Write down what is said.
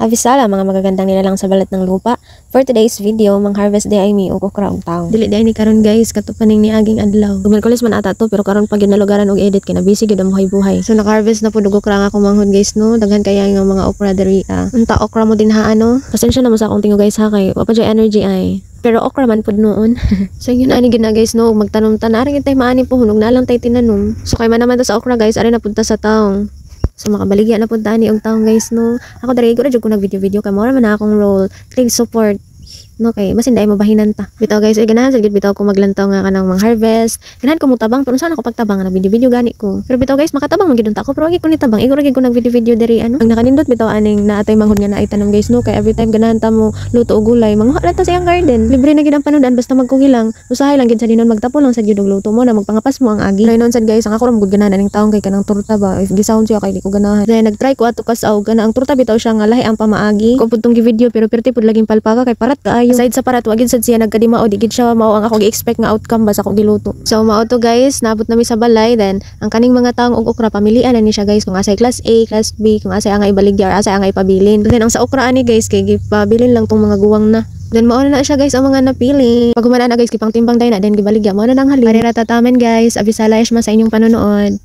Avisala, mga magagandang nilalang sa balat ng lupa. For today's video, mang-harvest day ay mi og okra og taong. Dili day ni karon guys, katupaning ni aging adlaw. Gumalkulis man ata to, pero karon pag ginalugaran og edit kina busy gyud ang buhay-buhay. So naka-harvest na pud og okra nga akong manghod guys no. Daghan kaya nga mga okra diri. Unta okra mo din ha ano. Pasensya na mo sa akong tingo guys ha kay wa pa jay energy ay. Pero okra man pud noon. So yun ani gina guys no, magtanom ta na rin tay maani po hunog na lang tay tinanom. So kay man naman ta sa okra guys, ari na punta sa taong. So makabaligya na punta ni og taong guys no. Ako diri ko na jud ko nag video kay mao man akong role. Please support. No kay basin dai mabahinan ta. Bitaw guys ay ganahan sad bitaw ko maglantaw nga kanang mang-harvest. Ganahan ko mo tabang pero sana ko pagtabang na video gani ko. Pero bitaw guys makatabang man gid ta ko pero agi ko ni tabang. Igor agi ko nag video diri ano. Ang nakanindot bitaw aning naatay manghod nga naay tanom guys no kay every time ganahan ta mo luto og gulay manguha lang ta sa iyang garden. Libre na gid ang panudan basta magkugi lang. Usahay lang gid sa dinon magtapo lang sa gid og luto mo na magpangapas mo ang agi. Kay non sad guys ang ako ra magud ganahan aning taong kay kanang torta ba. If gisawon siya kay di ko ganahan. Then nagtry ko ato kasaw kana ang torta bitaw siya nga lahi ang pamaagi. Ko pud tong video pero perti pud laging palpaka kay parat kaayo. Aside sa parat wagid sad siya nagkadima o digid siya mao ang ako gi-expect nga outcome ba sa ako giluto. So mao to guys, naabot na mi sa balay then ang kaning mga taong og okra pamilian na ni siya guys kung asay class A, class B, kung asay angay baligya or asay angay pabilin. Then ang sa okra ani guys kay gipabilin lang tong mga guwang na. Then mao na siya guys ang mga napili. Pag humana na guys kipang timbang day na then gibaligya mao na nang hali. Para tatatamen guys, Avisala Eshma sa inyong panonood.